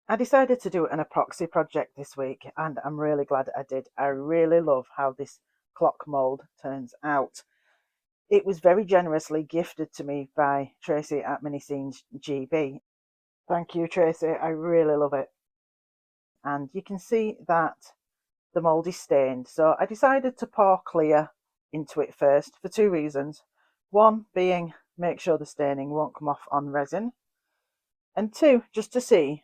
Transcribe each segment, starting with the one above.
I decided to do an epoxy project this week and I'm really glad I did. I really love how this clock mould turns out. It was very generously gifted to me by Tracy at Mini Scenes GB. Thank you, Tracy. I really love it. And you can see that the mould is stained. So I decided to pour clear into it first for two reasons. One being make sure the staining won't come off on resin. And two, just to see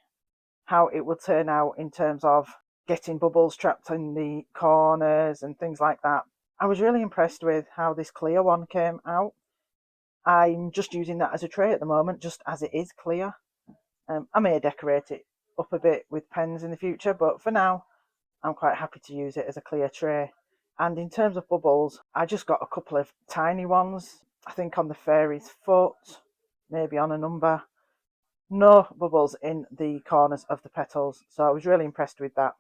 how it will turn out in terms of getting bubbles trapped in the corners and things like that. I was really impressed with how this clear one came out. I'm just using that as a tray at the moment, just as it is clear. I may decorate it up a bit with pens in the future, but for now, I'm quite happy to use it as a clear tray. And in terms of bubbles, I just got a couple of tiny ones, I think on the fairy's foot, maybe on a number. No bubbles in the corners of the petals, so I was really impressed with that.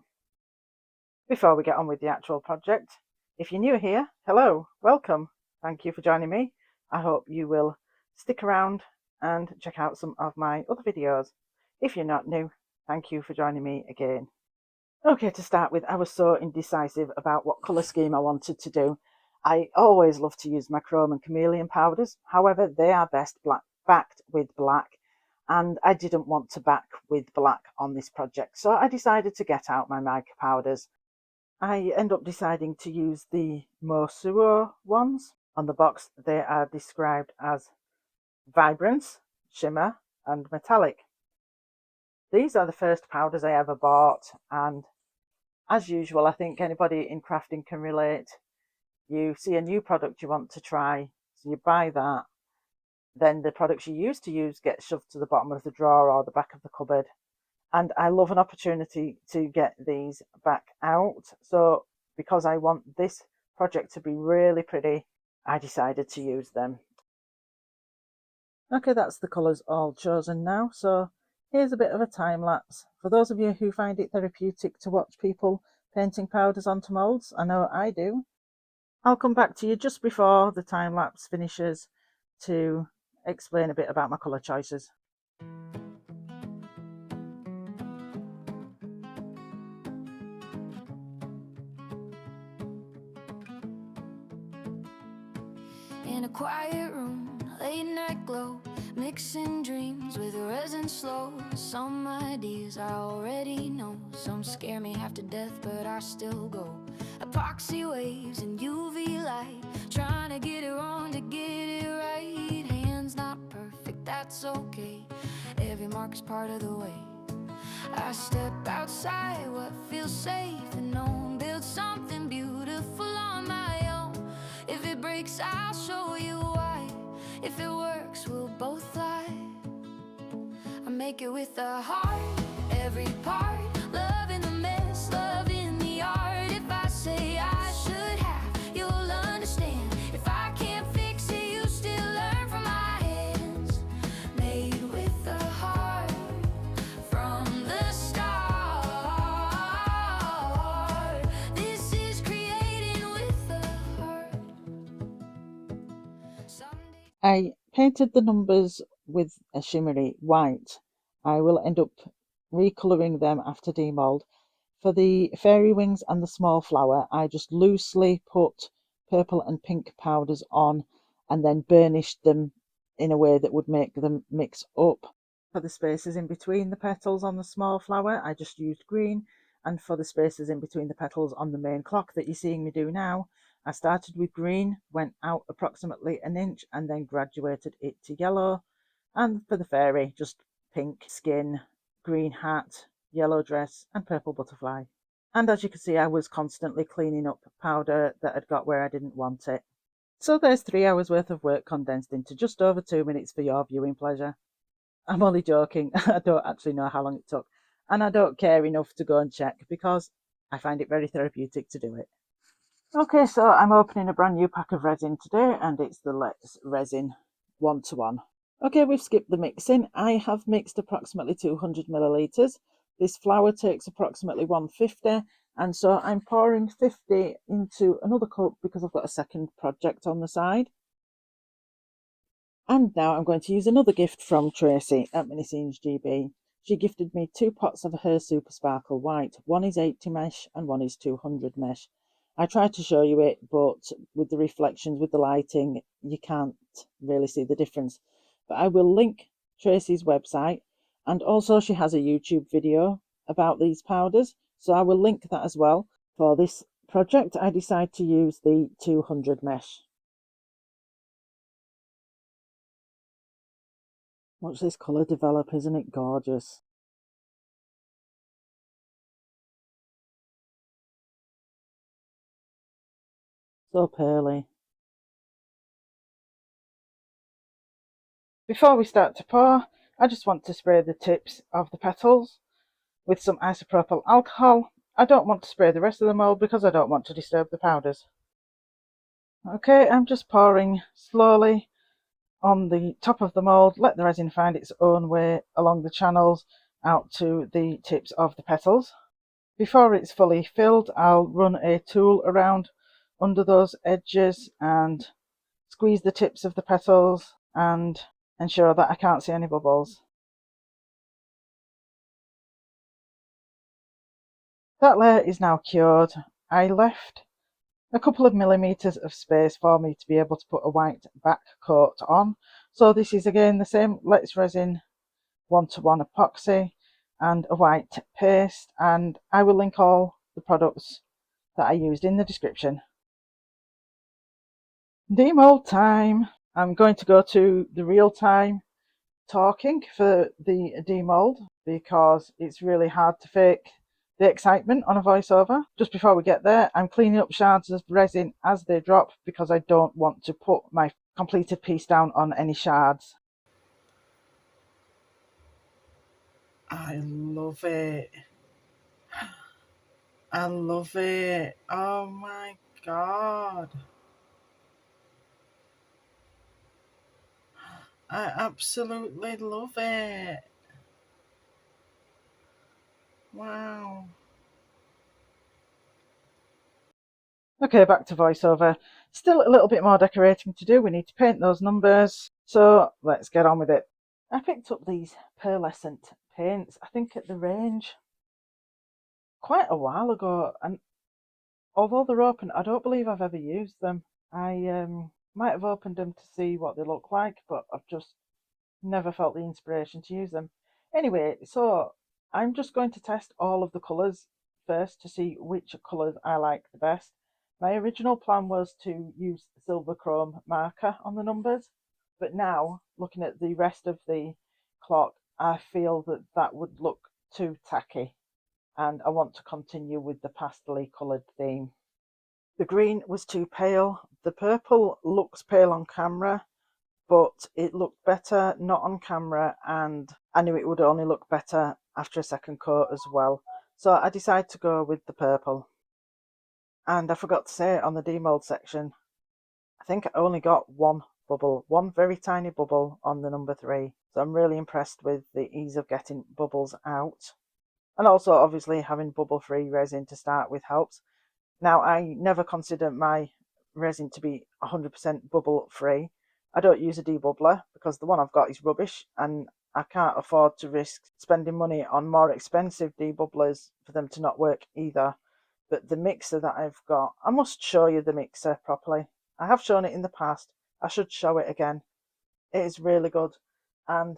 Before we get on with the actual project, if you're new here, hello, welcome. Thank you for joining me. I hope you will stick around and check out some of my other videos. If you're not new, thank you for joining me again. Okay, to start with, I was so indecisive about what colour scheme I wanted to do. I always love to use my chrome and chameleon powders. However, they are best backed with black, and I didn't want to back with black on this project, so I decided to get out my mica powders. I end up deciding to use the Mosuo ones. On the box, they are described as Vibrance, Shimmer, and Metallic. These are the first powders I ever bought, and as usual, I think anybody in crafting can relate. You see a new product you want to try, so you buy that. Then the products you used to use get shoved to the bottom of the drawer or the back of the cupboard. And I love an opportunity to get these back out. So because I want this project to be really pretty, I decided to use them. Okay, that's the colours all chosen now. So here's a bit of a time lapse. For those of you who find it therapeutic to watch people painting powders onto moulds, I know I do. I'll come back to you just before the time lapse finishes to explain a bit about my colour choices. In a quiet room, late night glow, mixing dreams with resin slow. Some ideas I already know, some scare me half to death, but I still go. Epoxy waves and UV light, trying to get it wrong to get it right. Hands not perfect, that's okay, every mark's part of the way. I step outside what feels safe and known, build something beautiful on my own. If it breaks, I'll show you why. If it works, we'll both fly. I make it with a heart, every part. Love in the mess, love in the art. If I say I should have, you'll understand. If I can't fix it, you still learn from my hands. Made with a heart from the start. This is creating with a heart. I painted the numbers with a shimmery white. I will end up recolouring them after demould. For the fairy wings and the small flower, I just loosely put purple and pink powders on and then burnished them in a way that would make them mix up. For the spaces in between the petals on the small flower, I just used green, and for the spaces in between the petals on the main clock that you're seeing me do now, I started with green, went out approximately an inch, and then graduated it to yellow. And for the fairy, just pink skin, green hat, yellow dress, and purple butterfly. And as you can see, I was constantly cleaning up powder that had got where I didn't want it. So there's 3 hours worth of work condensed into just over 2 minutes for your viewing pleasure. I'm only joking, I don't actually know how long it took, and I don't care enough to go and check because I find it very therapeutic to do it. Okay, so I'm opening a brand new pack of resin today, and it's the Let's Resin 1-to-1. Okay, we've skipped the mixing. I have mixed approximately 200 millilitres. This flour takes approximately 150, and so I'm pouring 50 into another cup because I've got a second project on the side. And now I'm going to use another gift from Tracy at Mini Scenes GB. She gifted me 2 pots of her Super Sparkle White. One is 80 mesh and one is 200 mesh. I tried to show you it, but with the reflections, with the lighting, you can't really see the difference. But I will link Tracy's website, and also she has a YouTube video about these powders, so I will link that as well. For this project, I decided to use the 200 mesh. Watch this colour develop, isn't it gorgeous? So pearly. Before we start to pour, I just want to spray the tips of the petals with some isopropyl alcohol. I don't want to spray the rest of the mould because I don't want to disturb the powders. Okay, I'm just pouring slowly on the top of the mould. Let the resin find its own way along the channels out to the tips of the petals. Before it's fully filled, I'll run a tool around under those edges and squeeze the tips of the petals and ensure that I can't see any bubbles. That layer is now cured. I left a couple of millimeters of space for me to be able to put a white back coat on. So this is again the same Let's Resin 1:1 epoxy and a white paste, and I will link all the products that I used in the description. Demold time. I'm going to go to the real time talking for the demold because it's really hard to fake the excitement on a voiceover. Just before we get there, I'm cleaning up shards of resin as they drop because I don't want to put my completed piece down on any shards. I love it. I love it. Oh my god. I absolutely love it. Wow. Okay, back to voiceover. Still a little bit more decorating to do. We need to paint those numbers. So let's get on with it. I picked up these pearlescent paints, I think at the range, quite a while ago. And although they're open, I don't believe I've ever used them. I might have opened them to see what they look like, but I've just never felt the inspiration to use them. Anyway, so I'm just going to test all of the colours first to see which colours I like the best. My original plan was to use silver chrome marker on the numbers, but now looking at the rest of the clock, I feel that that would look too tacky and I want to continue with the pastel-y coloured theme. The green was too pale. The purple looks pale on camera, but it looked better not on camera, and I knew it would only look better after a second coat as well. So I decided to go with the purple. And I forgot to say on the demold section, I think I only got one bubble, one very tiny bubble on the number 3. So I'm really impressed with the ease of getting bubbles out. And also obviously having bubble-free resin to start with helps. Now I never consider my resin to be 100% bubble-free. I don't use a debubbler because the one I've got is rubbish and I can't afford to risk spending money on more expensive debubblers for them to not work either. But the mixer that I've got, I must show you the mixer properly. I have shown it in the past. I should show it again. It is really good. And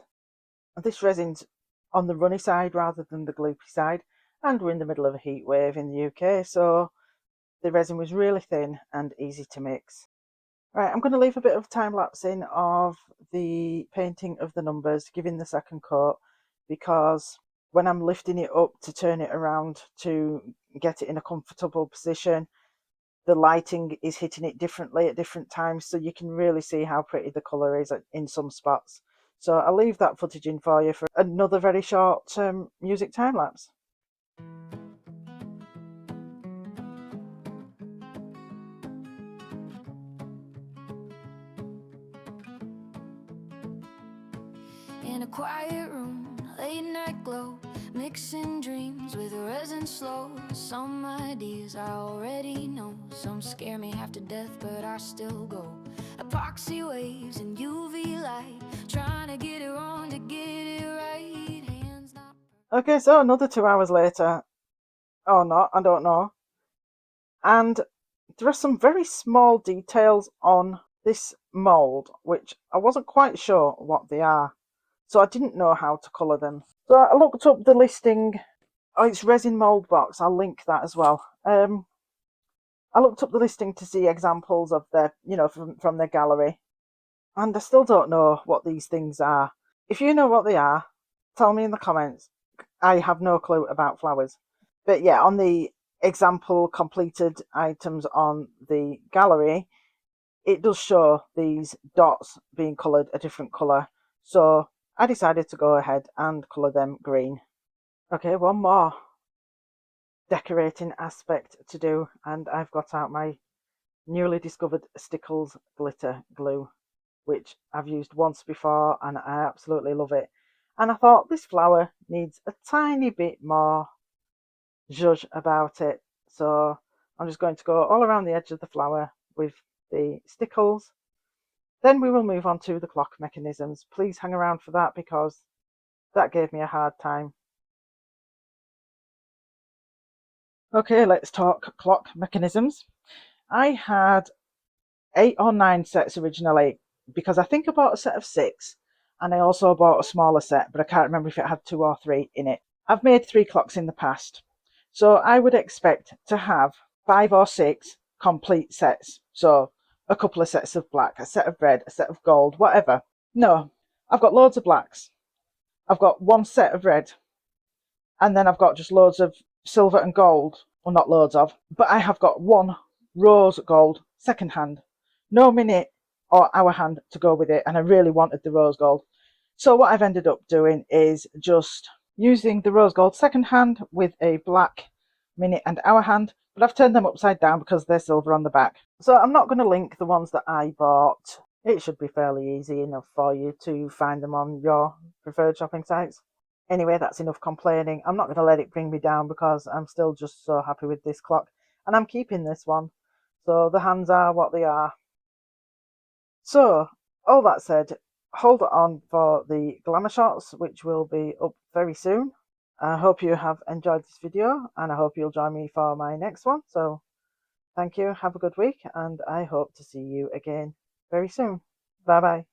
this resin's on the runny side rather than the gloopy side. And we're in the middle of a heat wave in the UK, so the resin was really thin and easy to mix. Right, I'm going to leave a bit of time lapse in of the painting of the numbers, giving the second coat, because when I'm lifting it up to turn it around to get it in a comfortable position, the lighting is hitting it differently at different times, so you can really see how pretty the colour is in some spots. So I'll leave that footage in for you for another very short music time lapse. In a quiet room, late night glow, mixing dreams with resin slow. Some ideas I already know, some scare me half to death, but I still go. Epoxy waves and UV light, trying to get it wrong to get it right. Hands not Okay, so another 2 hours later, or not, I don't know. And there are some very small details on this mould, which I wasn't quite sure what they are. So I didn't know how to colour them. So I looked up the listing. Oh, it's Resin Mold Box. I'll link that as well. I looked up the listing to see examples of their, from their gallery. And I still don't know what these things are. If you know what they are, tell me in the comments. I have no clue about flowers. But yeah, on the example completed items on the gallery, it does show these dots being coloured a different colour. So I decided to go ahead and colour them green. Okay, one more decorating aspect to do, and I've got out my newly discovered Stickles glitter glue, which I've used once before and I absolutely love it. And I thought this flower needs a tiny bit more zhuzh about it, so I'm just going to go all around the edge of the flower with the Stickles. Then we will move on to the clock mechanisms. Please hang around for that because that gave me a hard time. Okay, let's talk clock mechanisms. I had 8 or 9 sets originally because I think I bought a set of 6 and I also bought a smaller set, but I can't remember if it had 2 or 3 in it. I've made 3 clocks in the past, so I would expect to have 5 or 6 complete sets. So a couple of sets of black, a set of red, a set of gold, whatever. No, I've got loads of blacks. I've got 1 set of red, and then I've got just loads of silver and gold. Well, not loads of, but I have got 1 rose gold second hand. No minute or hour hand to go with it, and I really wanted the rose gold. So what I've ended up doing is just using the rose gold second hand with a black minute and hour hand, but I've turned them upside down because they're silver on the back. So I'm not going to link the ones that I bought. It should be fairly easy enough for you to find them on your preferred shopping sites. Anyway, that's enough complaining. I'm not going to let it bring me down because I'm still just so happy with this clock, and I'm keeping this one. So the hands are what they are. So, all that said, hold on for the glamour shots, which will be up very soon. I hope you have enjoyed this video, and I hope you'll join me for my next one. So, thank you, have a good week, and I hope to see you again very soon. Bye bye.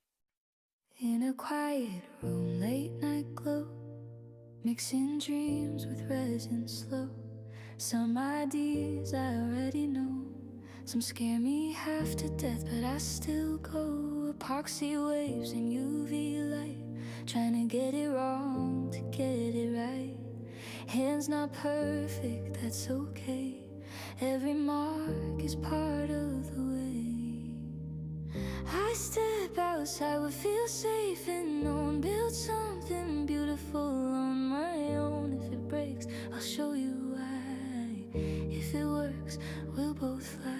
In a quiet room, late night glow, mixing dreams with resin slow. Some ideas I already know, some scare me half to death, but I still go. Epoxy waves and UV light, trying to get it wrong to get it right. Hands not perfect, that's okay. Every mark is part of the way. I step outside, would feel safe and known. Build something beautiful on my own. If it breaks, I'll show you why. If it works, we'll both fly.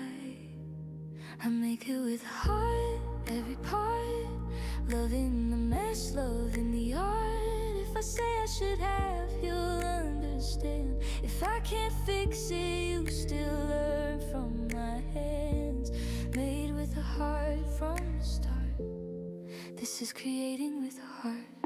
I make it with heart, every part. Loving the mess, loving the art. If I say I should have, you'll understand. If I can't fix it, you still learn from my hands. Made with a heart from the start. This is creating with a heart.